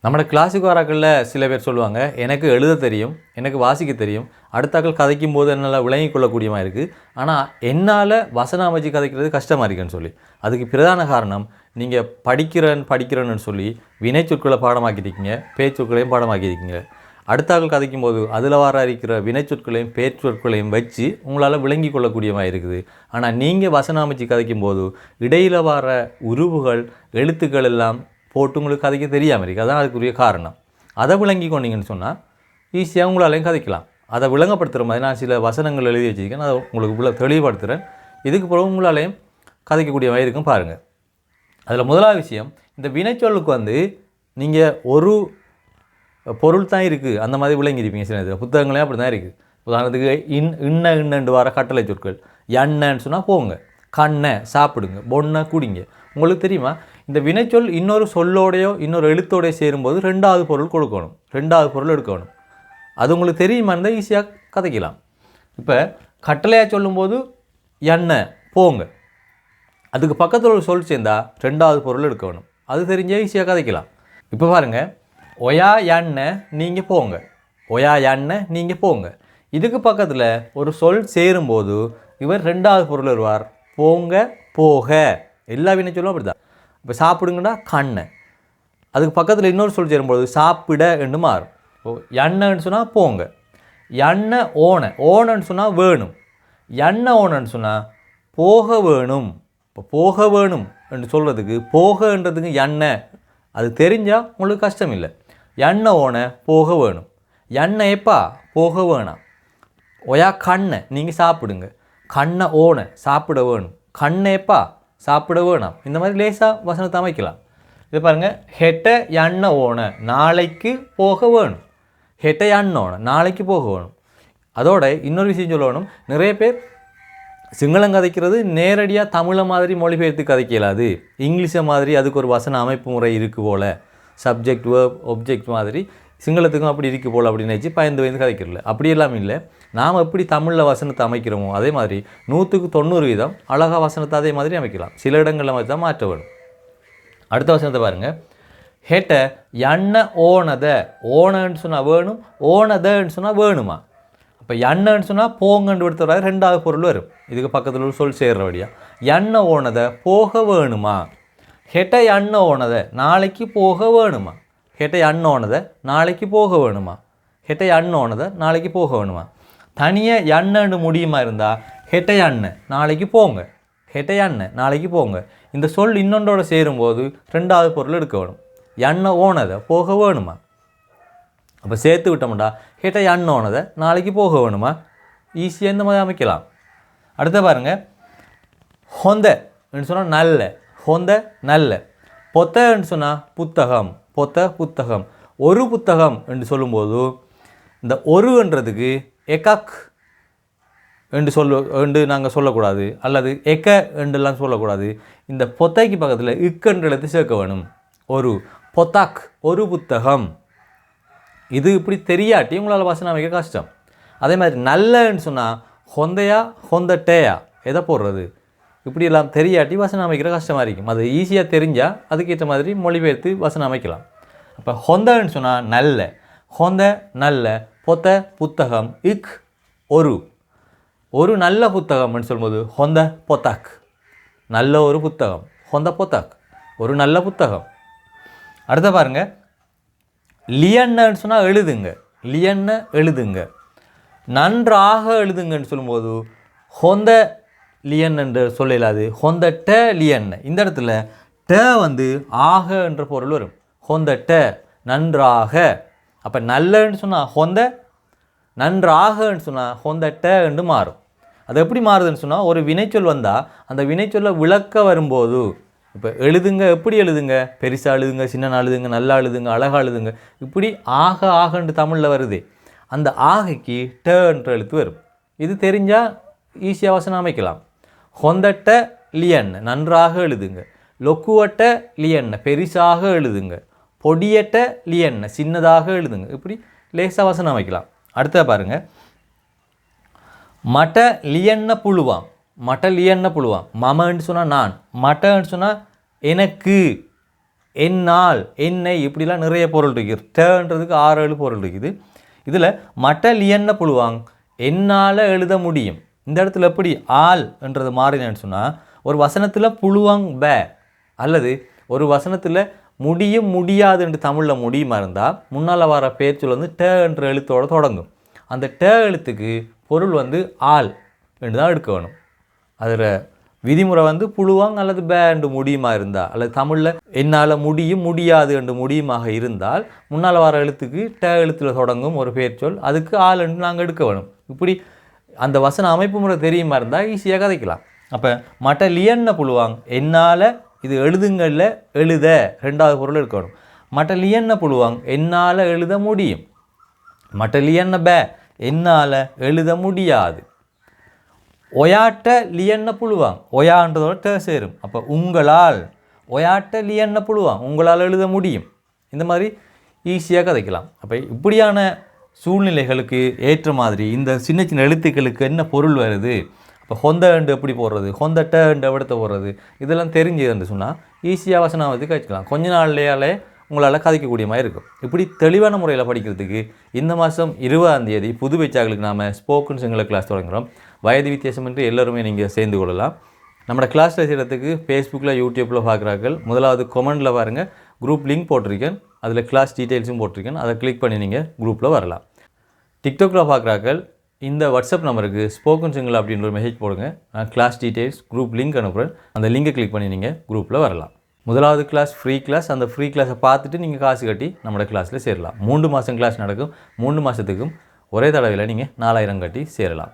நம்ம கிளாஸுக்கு வராக்களில் சில பேர் சொல்லுவாங்க, எனக்கு எழுத தெரியும், எனக்கு வாசிக்க தெரியும், அடுத்தாக்கள் கதைக்கும் போது என்னால் விளங்கிக் கொள்ளக்கூடியமாக இருக்குது, ஆனால் என்னால் வசனம் அமைச்சு கதைக்கிறது கஷ்டமாக இருக்குன்னு சொல்லி. அதுக்கு பிரதான காரணம், நீங்கள் படிக்கிறேன்னு சொல்லி வினைச்சொற்களை பாடமாக்கியிருக்கீங்க, பேச்சொற்களையும் பாடமாக்கியிருக்கீங்க. அடுத்தாக்கள் கதைக்கும் போது அதில் இருக்கிற வினைச்சொற்களையும் பேச்சொற்களையும் வச்சு உங்களால் விளங்கி கொள்ளக்கூடியமாக இருக்குது. ஆனால் நீங்கள் வசனம் அமைச்சு கதைக்கும் போது இடையில் வர உருவுகள் எழுத்துக்கள் எல்லாம் போட்டு உங்களுக்கு கதைக்க தெரியாமல் இருக்குது. அதான் அதுக்குரிய காரணம். அதை விளங்கி கொண்டீங்கன்னு சொன்னால் ஈஸியாக உங்களாலையும் கதைக்கலாம். அதை விளங்கப்படுத்துகிற மாதிரி நான் சில வசனங்கள் எழுதி வச்சுருக்கேன், அதை உங்களுக்கு தெளிவுபடுத்துகிறேன். இதுக்கு பிறகு உங்களாலையும் கதைக்கக்கூடிய மாதிரி இருக்கும் பாருங்கள். அதில் முதலாவது விஷயம், இந்த வினைச்சொல்லுக்கு நீங்கள் ஒரு பொருள் தான் இருக்குது அந்த மாதிரி விளங்கியிருப்பீங்க. சில நேரத்தில் புத்தகங்களே அப்படி தான் இருக்குது. உதாரணத்துக்கு இன்னண்டு வர கட்டளை சொற்கள். எண்ணன்னு சொன்னால் போங்க, கண்ணை சாப்பிடுங்க, பொண்ணை குடிங்க. உங்களுக்கு தெரியுமா, இந்த வினைச்சொல் இன்னொரு சொல்லோடையோ இன்னொரு எழுத்தோடையோ சேரும்போது ரெண்டாவது பொருள் கொடுக்கணும், ரெண்டாவது பொருள் எடுக்கணும். அது உங்களுக்கு தெரியுமா இருந்தால் ஈஸியாக கதைக்கலாம். இப்போ கட்டளையாக சொல்லும்போது எண்ணெய் போங்க, அதுக்கு பக்கத்தில் ஒரு சொல் சேர்ந்தால் ரெண்டாவது பொருள் எடுக்கணும். அது தெரிஞ்சால் ஈஸியாக கதைக்கலாம். இப்போ பாருங்கள், ஒயா எண்ணெய் நீங்கள் போங்க, ஒயா எண்ணெய் நீங்கள் போங்க. இதுக்கு பக்கத்தில் ஒரு சொல் சேரும்போது இவர் ரெண்டாவது பொருள் வருவார், போங்க போக. எல்லா வினைச்சொல்லும் அப்படி தான். இப்போ சாப்பிடுங்கன்னா கண்ணை, அதுக்கு பக்கத்தில் இன்னொரு சொல் சேரும்போது சாப்பிட என்று மாறும். இப்போ எண்ணெய்ன்னு சொன்னால் போங்க, எண்ணெய் ஓனன்னு சொன்னால் வேணும், எண்ணெய் ஓனன்னு சொன்னால் போக வேணும். இப்போ போக வேணும் என்று சொல்கிறதுக்கு போகன்றதுக்கு எண்ணெய் அது தெரிஞ்சால் உங்களுக்கு கஷ்டம் இல்லை. எண்ணெய் ஓன போக வேணும், எண்ணெய் எப்பா போக வேணாம். ஒயா கண்ணை நீங்கள் சாப்பிடுங்க, கண்ணை ஓன சாப்பிட வேணும், கண்ணை எப்பா சாப்பிட வேணாம். இந்த மாதிரி லேசாக வசனத்தை அமைக்கலாம். இது பாருங்கள், ஹெட்ட எண்ணெய் ஓன நாளைக்கு போக வேணும், ஹெட்ட எண்ணெய் ஓன நாளைக்கு போக வேணும். அதோட இன்னொரு விஷயம் சொல்லணும், நிறைய பேர் சிங்களம் கதைக்கிறது நேரடியாக தமிழை மாதிரி மொழிபெயர்த்து கதைக்கலாது, இங்கிலீஷை மாதிரி அதுக்கு ஒரு வசன அமைப்பு முறை இருக்குது போல், சப்ஜெக்ட் வேர்ப் ஒப்ஜெக்ட் மாதிரி சிங்களத்துக்கும் அப்படி இருக்குது போல் அப்படின்னு நினச்சி பயந்து கதைக்கிறல. அப்படி எல்லாம் இல்லை. நாம் எப்படி தமிழில் வசனத்தை அமைக்கிறோமோ அதே மாதிரி 100% அழகாக வசனத்தை அதே மாதிரி அமைக்கலாம். சில இடங்களில் மாதிரி தான் மாற்ற வேணும். அடுத்த வசனத்தை பாருங்கள், ஹெட்ட எண்ணெய் ஓனத, ஓனன்னு சொன்னால் வேணும், ஓனதன்னு சொன்னால் வேணுமா. அப்போ எண்ணெய்ன்னு சொன்னால் போங்கன்னு எடுத்துற ரெண்டாவது பொருள் வரும். இதுக்கு பக்கத்தில் ஒரு சொல் சேர்றபடியா, எண்ணெய் ஓனதை போக வேணுமா, ஹெட்ட எண்ணெய் ஓனதை நாளைக்கு போக வேணுமா, ஹெட்ட எண்ணெய் ஓனதை நாளைக்கு போக வேணுமா, ஹெட்ட எண்ணெய் ஓனதை நாளைக்கு போக வேணுமா. தனியாக எண்ணெய்னு முடியுமா இருந்தால் ஹெட்ட எண்ணெய் நாளைக்கு போங்க, ஹெட்ட எண்ணெய் நாளைக்கு போங்க. இந்த சொல் இன்னொன்றோட சேரும்போது ரெண்டாவது பொருள் எடுக்க வேணும், எண்ணெய் ஓனதை போக வேணுமா. அப்போ சேர்த்து விட்டோம்டா ஹெட்ட எண்ணெய் ஓனதை நாளைக்கு போக வேணுமா. ஈஸியாக இந்த மாதிரி அமைக்கலாம். அடுத்த பாருங்கள், ஹொந்தன்னு சொன்னால் நல்ல, ஹொந்த நல்ல. பொத்தன்னு சொன்னால் புத்தகம், பொத்த புத்தகம். ஒரு புத்தகம் என்று சொல்லும்போது இந்த ஒருன்றதுக்கு எக்காக் என்று நாங்கள் சொல்லக்கூடாது, அல்லது எக்க என்றெல்லாம் சொல்லக்கூடாது. இந்த பொத்தைக்கு பக்கத்தில் இக்கன்று எழுத்து சேர்க்க வேணும். ஒரு பொத்தாக், ஒரு புத்தகம். இது இப்படி தெரியாட்டி உங்களால் வசனம் அமைக்க கஷ்டம். அதே மாதிரி நல்லன்னு சொன்னால் ஹொந்தையா ஹொந்தட்டேயா எதை போடுறது, இப்படி எல்லாம் தெரியாட்டி வசனம் அமைக்கிற கஷ்டமாக இருக்கும். அது ஈஸியாக தெரிஞ்சால் அதுக்கேற்ற மாதிரி மொழிபெயர்த்து வசனம் அமைக்கலாம். அப்போ ஹொந்தன்னு சொன்னால் நல்ல, ஹொந்த நல்ல, பொத்த புத்தகம், இக் ஒரு நல்ல புத்தகம்னு சொல்லும்போது ஹொந்த பொத்தாக், நல்ல ஒரு புத்தகம், ஹொந்த பொத்தாக், ஒரு நல்ல புத்தகம். அடுத்த பாருங்கள், லியன்னு சொன்னால் எழுதுங்க, லியன்ன எழுதுங்க. நன்றாக எழுதுங்கன்னு சொல்லும்போது ஹொந்த லியன் என்று சொல்லலாது, ஹொந்த ட லியன். இந்த இடத்துல ட ஆக என்ற பொருள் வரும், ஹொந்த ட நன்றாக. அப்போ நல்லன்னு சொன்னால் ஹொந்த, நன்றாகன்னு சொன்னால் ஹொந்த ட என்று மாறும். அது எப்படி மாறுதுன்னு சொன்னால், ஒரு வினைச்சொல் வந்தால் அந்த வினைச்சொல்லை விளக்க வரும்போது, இப்போ எழுதுங்க எப்படி எழுதுங்க, பெருசாக எழுதுங்க, சின்ன எழுதுங்க, நல்லா எழுதுங்க, அழகாக எழுதுங்க, இப்படி ஆக ஆகன்று தமிழில் வருது. அந்த ஆகைக்கு ட என்ற எழுத்து வரும். இது தெரிஞ்சால் ஈஸியாக வசனம் அமைக்கலாம். ஹொந்தட்ட லியன் நன்றாக எழுதுங்க, லொக்குவட்ட லியன் பெரிசாக எழுதுங்க, பொடியட்ட லியன் சின்னதாக எழுதுங்க. இப்படி லேசாக வசனம் அமைக்கலாம். அடுத்த பாருங்கள், மட்ட லியன்ன புழுவாம், மட்ட லியன்ன புழுவாம். மமன்னு சொன்னால் நான், மட்டன்னு சொன்னால் எனக்கு, என்னால், என்னை, இப்படிலாம் நிறைய பொருள் இருக்குது. டன்றதுக்கு 6-7 பொருள் இருக்குது. இதில் மட்ட லியன்ன புழுவாங்க என்னால் எழுத முடியும். இந்த இடத்துல எப்படி ஆல் என்றது மாறினேன்னு சொன்னால், ஒரு வசனத்தில் புழுவாங் பே அல்லது ஒரு வசனத்தில் முடியும் முடியாது என்று தமிழில் முடியுமா இருந்தால் முன்னால் வர பேச்சொல் வந்து ட என்ற எழுத்தோடு தொடங்கும். அந்த ட எழுத்துக்கு பொருள் வந்து ஆல் என்று தான் எடுக்க வேணும். அதில் விதிமுறை வந்து புழுவாங் அல்லது பே என்று முடியுமா இருந்தால், அல்லது தமிழில் என்னால் முடியும் முடியாது என்று முடியுமாக இருந்தால் முன்னால் வர எழுத்துக்கு ட எழுத்தில் தொடங்கும் ஒரு பேர்ச்சொல், அதுக்கு ஆல் என்று நாங்கள் எடுக்க வேணும். இப்படி அந்த வசன அமைப்பு முறை தெரியுமா இருந்தால் ஈஸியாக கதைக்கலாம். அப்போ மட்ட லியன்ன புழுவாங்க என்னால், இது எழுதுங்களில் எழுத 2வது பொருள் இருக்கணும். மட்ட லியன்ன புழுவாங்க என்னால் எழுத முடியும். மட்ட லியன்ன பே என்னால் எழுத முடியாது. ஒயாட்ட லியன்ன புழுவாங்க, ஒயான்றதோட ட சேரும். அப்போ உங்களால், ஒயாட்ட லியன்ன புழுவாங்க உங்களால் எழுத முடியும். இந்த மாதிரி ஈஸியாக கதைக்கலாம். அப்போ இப்படியான சூழ்நிலைகளுக்கு ஏற்ற மாதிரி இந்த சின்ன சின்ன எழுத்துக்களுக்கு என்ன பொருள் வருது, இப்போ ஹொந்த அண்டு எப்படி போடுறது, ஹொந்த ட அண்டு எவ்வளத்தை போடுறது, இதெல்லாம் தெரிஞ்சதுன்னு சொன்னால் ஈஸியாக வசனம் வந்து கழிச்சிக்கலாம். கொஞ்ச நாள்லேயாலே உங்களால் கதைக்கக்கூடிய மாதிரி இருக்கும். இப்படி தெளிவான முறையில் படிக்கிறதுக்கு இந்த மாதம் 20ஆம் தேதி புது பேச்சாக்களுக்கு நாம் ஸ்போக்கன் சிங்கள கிளாஸ் தொடங்குகிறோம். வயது வித்தியாசம் என்று எல்லோருமே நீங்கள் சேர்ந்து கொள்ளலாம். நம்மளோட கிளாஸில் செய்கிறதுக்கு ஃபேஸ்புக்கில் யூடியூப்பில் பார்க்குறார்கள். முதலாவது கொமெண்டில் பாருங்கள், குரூப் லிங்க் போட்டிருக்கேன், அதில் கிளாஸ் டீட்டெயில்ஸும் போட்டிருக்கேன். அதை கிளிக் பண்ணி நீங்கள் குரூப்பில் வரலாம். டிக்டாக்கில் பார்க்குறார்கள், இந்த வாட்ஸ்அப் நம்பருக்கு ஸ்போக்கன் சிங்கிள் அப்படின்ற ஒரு மெசேஜ் போடுங்க. நான் கிளாஸ் டீட்டெயில்ஸ் குரூப் லிங்க் அனுப்புகிறேன். அந்த லிங்கை கிளிக் பண்ணி நீங்கள் குரூப்பில் வரலாம். முதலாவது கிளாஸ் ஃப்ரீ கிளாஸ். அந்த ஃப்ரீ கிளாஸை பார்த்துட்டு நீங்கள் காசு கட்டி நம்மளோட கிளாஸில் சேரலாம். 3 மாதம் கிளாஸ் நடக்கும். 3 மாதத்துக்கும் ஒரே தடவையில் நீங்கள் 4000 கட்டி சேரலாம்.